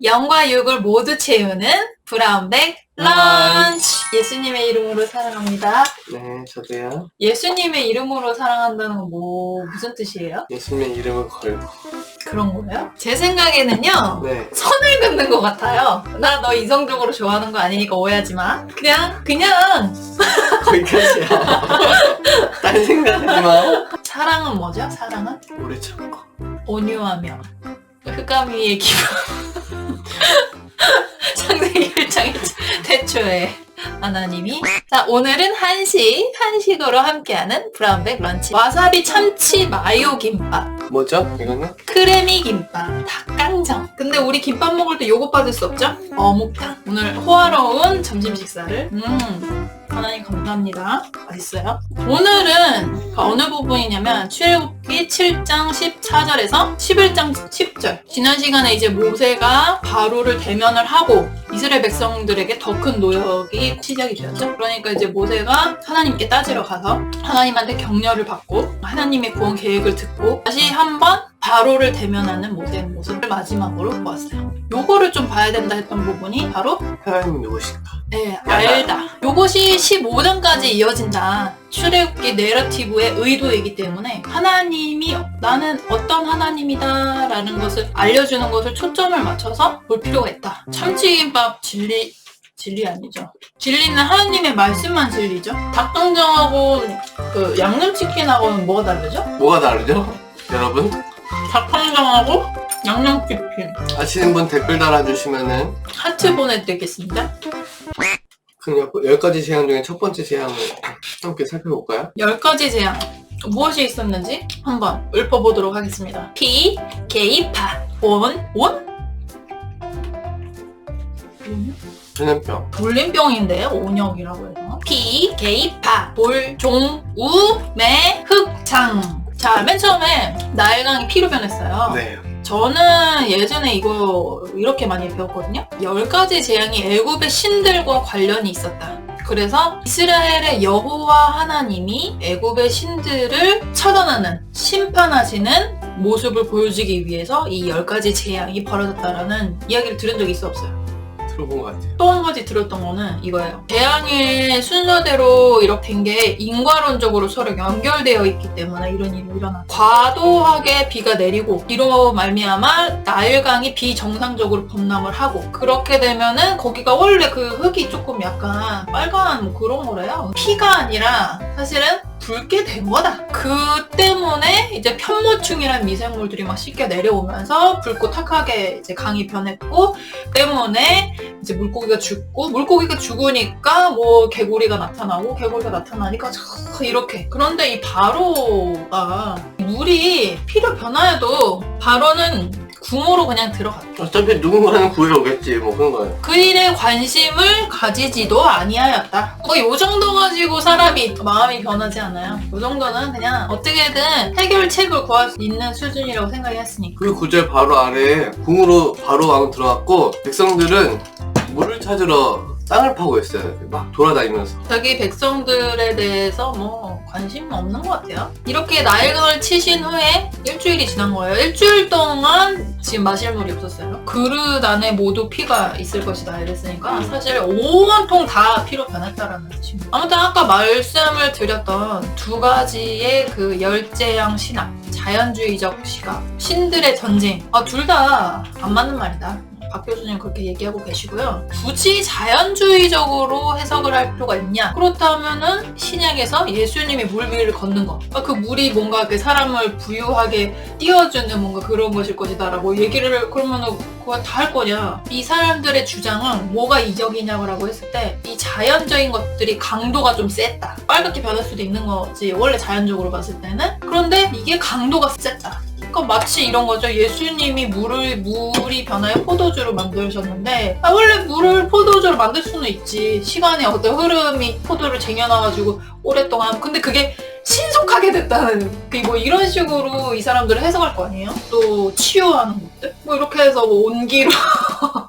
영과 육을 모두 채우는 브라운백 런치! 예수님의 이름으로 사랑합니다. 네, 저도요. 예수님의 이름으로 사랑한다는 건 무슨 뜻이에요? 예수님의 이름을 걸고. 그런 거예요? 제 생각에는요. 네. 선을 긋는 것 같아요. 나 너 이성적으로 좋아하는 거 아니니까 오해하지 마. 그냥 거기까지야. 딴 생각하지 마. 사랑은 뭐죠? 사랑은? 오래 참고. 온유하며 흑암 위의 기분. 창세기 1장 태초에 하나님이. 자, 오늘은 한식으로 함께하는 브라운백 런치. 와사비 참치 마요 김밥, 뭐죠? 이거는? 크래미 김밥, 닭강정. 근데 우리 김밥 먹을 때 요거 빠질 수 없죠? 어묵탕. 오늘 호화로운 점심 식사를. 하나님 감사합니다. 맛있어요. 오늘은 어느 부분이냐면 출애굽기 7장 14절에서 11장 10절. 지난 시간에 이제 모세가 바로를 대면을 하고 이스라엘 백성들에게 더 큰 노역이 시작이 되었죠. 그러니까 이제 모세가 하나님께 따지러 가서 하나님한테 격려를 받고 하나님의 구원 계획을 듣고 다시 한번 바로를 대면하는 모세의 모습을 마지막으로 보았어요. 요거를 좀 봐야 된다 했던 부분이 바로 하나님이 누구실까? 네, 알다. 요것이 15장까지 이어진다. 출애굽기 내러티브의 의도이기 때문에 하나님이 나는 어떤 하나님이다 라는 것을 알려주는 것을 초점을 맞춰서 볼 필요가 있다. 참치김밥 진리 아니죠. 진리는 하나님의 말씀만 진리죠. 닭강정하고 그 양념치킨하고는 뭐가 다르죠? 뭐가 다르죠? 여러분? 닭강정하고 양념치킨. 아시는 분 댓글 달아주시면은 하트 보내드리겠습니다. 그럼 10가지 제안 중에 첫 번째 제안을 함께 살펴볼까요? 10가지 제안. 무엇이 있었는지 한번 읊어보도록 하겠습니다. 피, 게이파, 온? 전염병. 물림병인데 온역이라고 해서 피, 게이파, 돌, 종, 우, 매, 흑장. 자, 맨 처음에 나일강이 피로 변했어요. 네. 저는 예전에 이거 이렇게 많이 배웠거든요. 10가지 재앙이 애굽의 신들과 관련이 있었다. 그래서 이스라엘의 여호와 하나님이 애굽의 신들을 처단하는, 심판하시는 모습을 보여주기 위해서 이 10가지 재앙이 벌어졌다라는 이야기를 들은 적이 있어 없어요. 들어본 것 같아요. 또 한 가지 들었던 거는 이거예요. 재앙의 순서대로 이렇게 된 게 인과론적으로 서로 연결되어 있기 때문에 이런 일이 일어나. 과도하게 비가 내리고 이로 말미암아 나일강이 비정상적으로 범람을 하고 그렇게 되면은 거기가 원래 그 흙이 조금 약간 빨간 뭐 그런 거래요. 피가 아니라 사실은 붉게 된 거다. 그 때문에 이제 편모충이라는 미생물들이 막 씻겨 내려오면서 붉고 탁하게 이제 강이 변했고 때문에 이제 물고기가 죽으니까 뭐 개구리가 나타나고 개구리가 나타나니까 이렇게. 그런데 이 바로가 물이 피로 변화해도 바로는 궁으로 그냥 들어갔다. 어차피 누군가는 구해러 오겠지 뭐 그런 거예요. 그 일에 관심을 가지지도 아니하였다. 뭐 요 정도 가지고 사람이 마음이 변하지 않아요. 요 정도는 그냥 어떻게든 해결책을 구할 수 있는 수준이라고 생각했으니까. 그 구절 바로 아래에 궁으로 바로 왕 들어갔고 백성들은 물을 찾으러 땅을 파고 있어요. 막 돌아다니면서. 자기 백성들에 대해서 뭐 관심 없는 것 같아요. 이렇게 나일강을 치신 후에 일주일이 지난 거예요. 일주일 동안 지금 마실 물이 없었어요. 그릇 안에 모두 피가 있을 것이다 이랬으니까 사실 온통 다 피로 변했다라는 뜻입니다. 아무튼 아까 말씀을 드렸던 두 가지의 그 열재양 신학, 자연주의적 시각, 신들의 전쟁, 둘 다 안 맞는 말이다. 박 교수님 그렇게 얘기하고 계시고요. 굳이 자연주의적으로 해석을 할 필요가 있냐? 그렇다면은 신약에서 예수님이 물 위를 걷는 거. 그 물이 뭔가 그 사람을 부유하게 띄워주는 뭔가 그런 것일 것이다 라고 얘기를 그러면은 그거 다 할 거냐? 이 사람들의 주장은 뭐가 이적이냐고 했을 때 이 자연적인 것들이 강도가 좀 셌다. 빨갛게 변할 수도 있는 거지 원래 자연적으로 봤을 때는. 그런데 이게 강도가 셌다. 그러니까 마치 이런 거죠. 예수님이 물이 변하여 포도주로 만드셨는데 원래 물을 포도주로 만들 수는 있지. 시간의 어떤 흐름이 포도를 쟁여놔가지고 오랫동안. 근데 그게 신속하게 됐다는 뭐 이런 식으로 이 사람들을 해석할 거 아니에요? 또 치유하는 것들? 뭐 이렇게 해서 뭐 온기로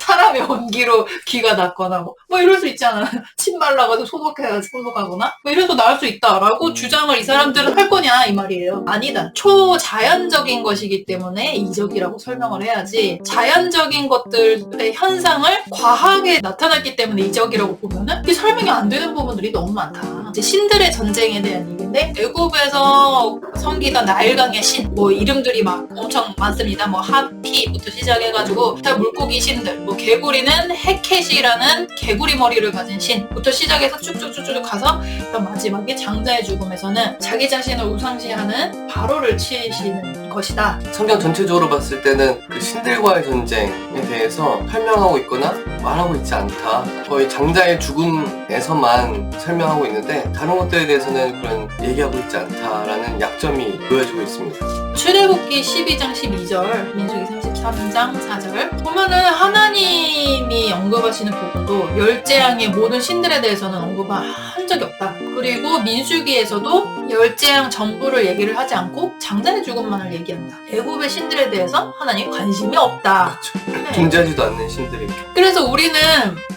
사람 사람의 온기로 귀가 낫거나 뭐 이럴 수 있잖아. 침 발라가지고 소독하거나 뭐 이래서 나을 수 있다라고 주장을 이 사람들은 할 거냐 이 말이에요. 아니다. 초자연적인 것이기 때문에 이적이라고 설명을 해야지, 자연적인 것들의 현상을 과하게 나타났기 때문에 이적이라고 보면은 이게 설명이 안 되는 부분들이 너무 많다. 이제 신들의 전쟁에 대한 얘기인데, 애굽에서 섬기던 나일강의 신, 뭐 이름들이 막 엄청 많습니다. 뭐 하피부터 시작해가지고 다 물고기 신들, 뭐 개구리는 헤켓이라는 개구리 머리를 가진 신부터 시작해서 쭉쭉쭉쭉 가서 또 마지막에 장자의 죽음에서는 자기 자신을 우상시하는 바로를 치시는 것이다. 성경 전체적으로 봤을 때는 그 신들과의 전쟁에 대해서 설명하고 있거나 말하고 있지 않다. 거의 장자의 죽음에서만 설명하고 있는데 다른 것들에 대해서는 그런 얘기하고 있지 않다라는 약점이 보여지고 있습니다. 출애굽기 12장 12절, 민수기 33장 4절 보면은 하나님이 언급하시는 부분도 열재앙의 모든 신들에 대해서는 언급한 적이 없다. 그리고 민수기에서도 열재앙 전부를 얘기를 하지 않고 장자의 죽음만을 얘기한다. 애굽의 신들에 대해서 하나님 관심이 없다. 그렇죠. 존재하지도 않는 신들이. 그래서 우리는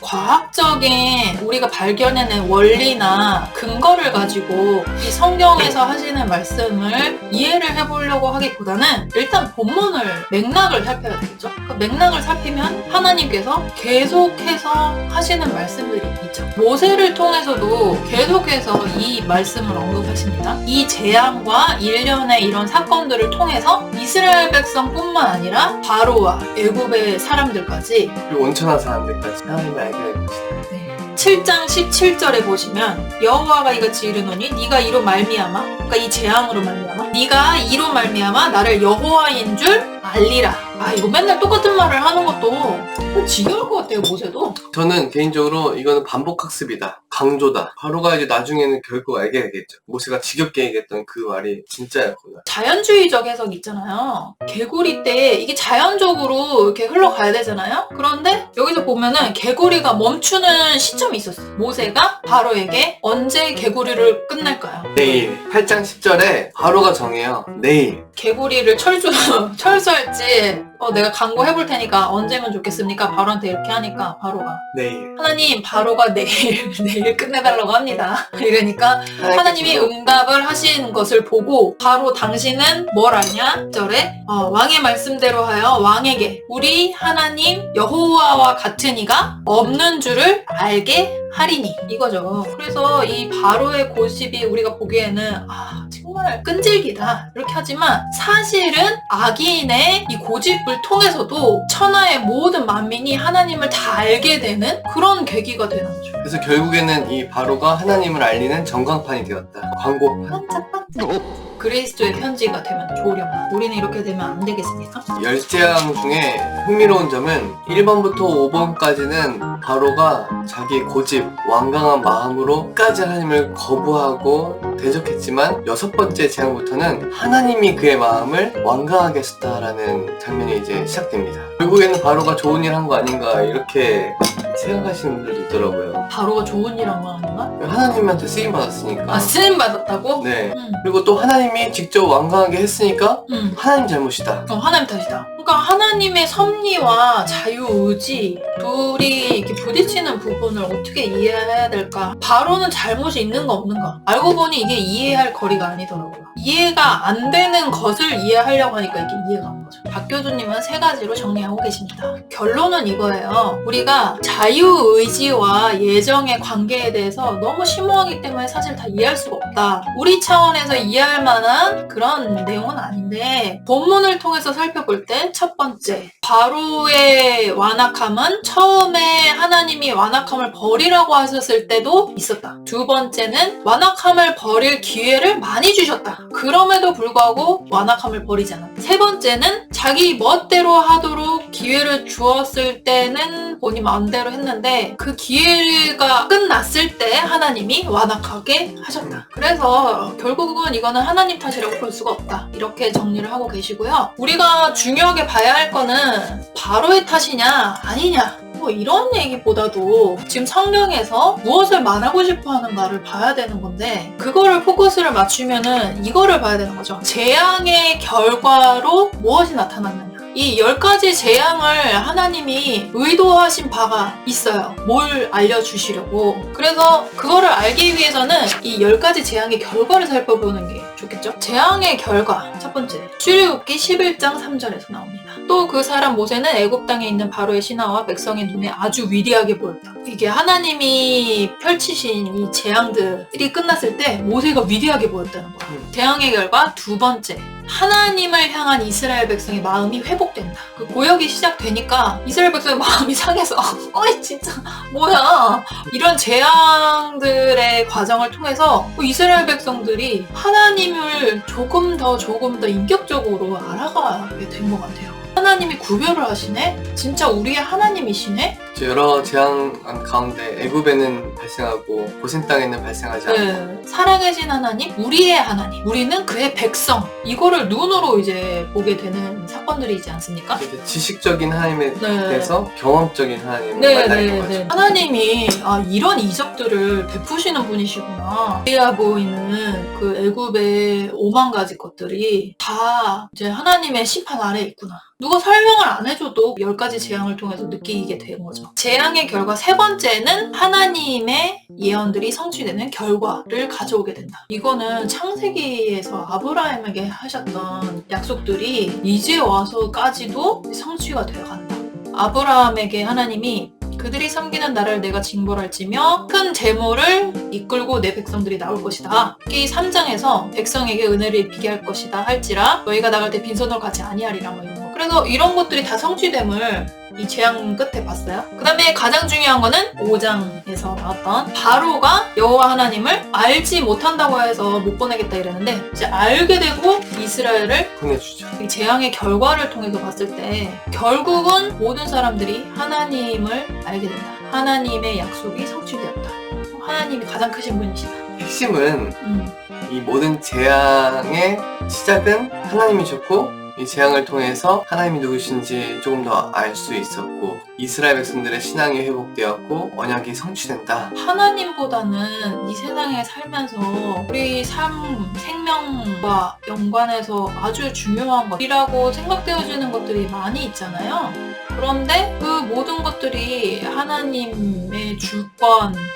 과학적인 우리가 발견해낸 원리나 근거를 가지고 이 성경에서 하시는 말씀을 이해를 해보려고 하기보다는 일단 본문을, 맥락을 살펴야 되겠죠. 그 맥락을 살피면 하나님께서 계속해서 하시는 말씀들이 있죠. 모세를 통해서도 계속해서 이 말씀을 언급하십니다. 이 재앙과 일련의 이런 사건들을 통해서 이스라엘 백성뿐만 아니라 바로와 애굽의 사람들까지, 그리고 온천한 사람들까지 하나님을 알게 될 것이다. 7장 17절에 보시면 여호와가 이같이 이르노니 네가 이로 말미암아, 그러니까 이 재앙으로 말미암아, 네가 이로 말미암아 나를 여호와인 줄 알리라. 아, 이거 맨날 똑같은 말을 하는 것도 지겨울 것 같아요, 모세도. 저는 개인적으로 이거는 반복학습이다. 강조다. 바로가 이제 나중에는 결국 알게 되겠죠. 모세가 지겹게 얘기했던 그 말이 진짜였구나. 자연주의적 해석 있잖아요. 개구리 때 이게 자연적으로 이렇게 흘러가야 되잖아요. 그런데 여기서 보면은 개구리가 멈추는 시점이 있었어요. 모세가 바로에게 언제 개구리를 끝낼까요? 내일. 8장 10절에 바로가 정해요. 내일. 개구리를 철수할지 내가 강구해볼 테니까 언제면 좋겠습니까? 바로한테 이렇게 하니까 바로가, 내일. 하나님, 바로가 내일 끝내달라고 합니다. 이러니까 하나님이 응답을 하신 것을 보고 바로 당신은 뭘 알냐? 절에 왕의 말씀대로 하여 왕에게 우리 하나님 여호와와 같은 이가 없는 줄을 알게 하리니, 이거죠. 그래서 이 바로의 고집이 우리가 보기에는 정말 끈질기다 이렇게 하지만, 사실은 악인의 이 고집을 통해서도 천하의 모든 만민이 하나님을 다 알게 되는 그런 계기가 되는 거죠. 그래서 결국에는 이 바로가 하나님을 알리는 전광판이 되었다. 광고판. 반짝반짝. 그리스도의 편지가 되면 좋으려나? 우리는 이렇게 되면 안 되겠습니까? 열재앙 중에 흥미로운 점은 1번부터 5번까지는 바로가 자기 고집, 완강한 마음으로 끝까지 하나님을 거부하고 대적했지만, 6번째 재앙부터는 하나님이 그의 마음을 완강하게 했다라는 장면이 이제 시작됩니다. 결국에는 바로가 좋은 일 한 거 아닌가 이렇게 생각하시는 분들도 있더라고요. 바로가 좋은 일 한 거 아닌가? 하나님한테 쓰임 받았으니까. 쓰임 받았다고? 네. 그리고 또 하나님이 직접 완강하게 했으니까 하나님 잘못이다. 하나님 탓이다. 그러니까 하나님의 섭리와 자유의지 둘이 이렇게 부딪히는 부분을 어떻게 이해해야 될까? 바로는 잘못이 있는가 없는가? 알고 보니 이게 이해할 거리가 아니더라고요. 이해가 안 되는 것을 이해하려고 하니까 이게 이해가 안 가죠. 박 교수님은 3가지로 정리하고 계십니다. 결론은 이거예요. 우리가 자유의지와 예정의 관계에 대해서 너무 심오하기 때문에 사실 다 이해할 수가 없다. 우리 차원에서 이해할 만한 그런 내용은 아닌데, 본문을 통해서 살펴볼 때 첫 번째, 바로의 완악함은 처음에 하나님이 완악함을 버리라고 하셨을 때도 있었다. 두 번째는 완악함을 버릴 기회를 많이 주셨다. 그럼에도 불구하고 완악함을 버리지 않았다. 세 번째는 자기 멋대로 하도록 기회를 주었을 때는 본인 마음대로 했는데, 그 기회가 끝났을 때 하나님이 완악하게 하셨다. 그래서 결국은 이거는 하나님 탓이라고 볼 수가 없다. 이렇게 정리를 하고 계시고요. 우리가 중요하게 봐야 할 거는 바로의 탓이냐 아니냐, 뭐 이런 얘기보다도 지금 성경에서 무엇을 말하고 싶어 하는가를 봐야 되는 건데, 그거를 포커스를 맞추면은 이거를 봐야 되는 거죠. 재앙의 결과로 무엇이 나타났느냐. 이 10가지 재앙을 하나님이 의도하신 바가 있어요. 뭘 알려주시려고. 그래서 그거를 알기 위해서는 이 10가지 재앙의 결과를 살펴보는 게 좋겠죠? 재앙의 결과 첫 번째, 출애굽기 11장 3절에서 나옵니다. 또 그 사람 모세는 애굽 땅에 있는 바로의 신하와 백성의 눈에 아주 위대하게 보였다. 이게 하나님이 펼치신 이 재앙들이 끝났을 때 모세가 위대하게 보였다는 거야. 재앙의 결과 두 번째, 하나님을 향한 이스라엘 백성의 마음이 회복된다. 그 고역이 시작되니까 이스라엘 백성의 마음이 상해서 어이 진짜 뭐야, 이런 재앙들의 과정을 통해서 이스라엘 백성들이 하나님을 조금 더 인격적으로 알아가게 된 것 같아요. 하나님이 구별을 하시네? 진짜 우리의 하나님이시네? 여러 재앙 가운데 애굽에는 발생하고 고센 땅에는 발생하지 않고 네. 살아계신 하나님, 우리의 하나님, 우리는 그의 백성, 이거를 눈으로 이제 보게 되는 사건들이지 않습니까? 이제 지식적인 하나님에 네. 대해서 경험적인 하나님을 네, 만나는 거죠. 하나님이 이런 이적들을 베푸시는 분이시구나. 우리가 보이는 그 애굽의 5만 가지 것들이 다 이제 하나님의 심판 아래에 있구나. 누가 설명을 안 해줘도 10가지 재앙을 통해서 느끼게 된 거죠. 재앙의 결과 세 번째는 하나님의 예언들이 성취되는 결과를 가져오게 된다. 이거는 창세기에서 아브라함에게 하셨던 약속들이 이제 와서까지도 성취가 되어간다. 아브라함에게 하나님이 그들이 섬기는 나라를 내가 징벌할지며 큰 재물을 이끌고 내 백성들이 나올 것이다. 기 3장에서 백성에게 은혜를 입히게 할 것이다 할지라 너희가 나갈 때 빈손으로 가지 아니하리라 뭐 이런 거. 그래서 이런 것들이 다 성취됨을 이 재앙 끝에 봤어요. 그 다음에 가장 중요한 거는 5장에서 나왔던 바로가 여호와 하나님을 알지 못한다고 해서 못 보내겠다 이랬는데 이제 알게 되고 이스라엘을 보내주죠. 이 재앙의 결과를 통해서 봤을 때 결국은 모든 사람들이 하나님을 알게 된다. 하나님의 약속이 성취되었다. 하나님이 가장 크신 분이시다. 핵심은 이 모든 재앙의 시작은 하나님이셨고 이 재앙을 통해서 하나님이 누구신지 조금 더 알 수 있었고 이스라엘 백성들의 신앙이 회복되었고 언약이 성취된다. 하나님보다는 이 세상에 살면서 우리 삶, 생명과 연관해서 아주 중요한 것이라고 생각되어지는 것들이 많이 있잖아요. 그런데 그 모든 것들이 하나님의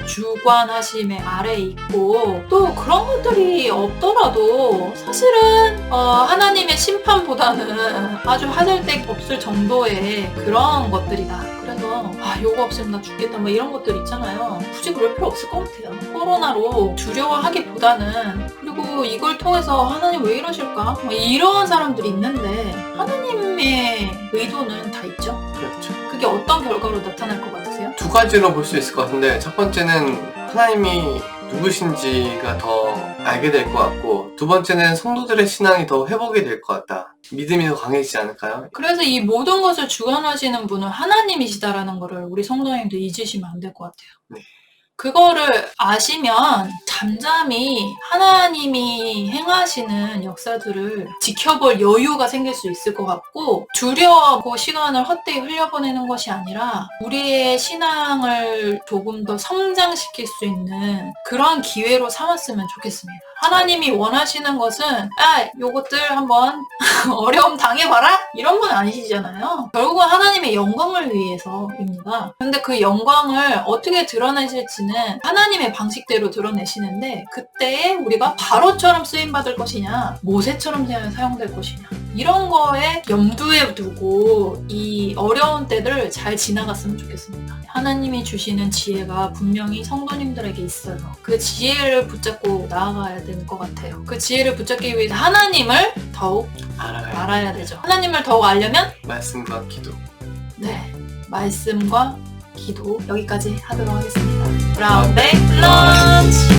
주관하심의 아래에 있고 또 그런 것들이 없더라도 사실은 하나님의 심판보다는 아주 하잘데 없을 정도의 그런 것들이다. 그래서 요거 없으면 나 죽겠다 뭐 이런 것들 있잖아요. 굳이 그럴 필요 없을 것 같아요. 코로나로 두려워하기보다는 그리고 이걸 통해서 하나님 왜 이러실까? 뭐 이런 사람들이 있는데 하나님의 의도는 다 있죠. 그렇죠. 그게 어떤 결과로 나타날 것 같으세요? 두 가지로 볼 수 있을 것 같은데 첫 번째는 하나님이 누구신지가 더 알게 될 것 같고 두 번째는 성도들의 신앙이 더 회복이 될 것 같다. 믿음이 더 강해지지 않을까요? 그래서 이 모든 것을 주관하시는 분은 하나님이시다라는 거를 우리 성도님도 잊으시면 안 될 것 같아요. 네. 그거를 아시면 잠잠히 하나님이 행하시는 역사들을 지켜볼 여유가 생길 수 있을 것 같고 두려워하고 시간을 헛되이 흘려보내는 것이 아니라 우리의 신앙을 조금 더 성장시킬 수 있는 그런 기회로 삼았으면 좋겠습니다. 하나님이 원하시는 것은 요것들 한번 어려움 당해봐라? 이런 건 아니시잖아요. 결국은 하나님의 영광을 위해서입니다. 근데 그 영광을 어떻게 드러내실지는 하나님의 방식대로 드러내시는데 그때에 우리가 바로처럼 쓰임받을 것이냐 모세처럼 사용될 것이냐 이런 거에 염두에 두고 이 어려운 때를 잘 지나갔으면 좋겠습니다. 하나님이 주시는 지혜가 분명히 성도님들에게 있어요. 그 지혜를 붙잡고 나아가야 되는 것 같아요. 그 지혜를 붙잡기 위해서 하나님을 더욱 알아야 되죠. 하나님을 더욱 알려면 말씀과 기도. 네, 말씀과 기도 여기까지 하도록 하겠습니다. 브라운백 런치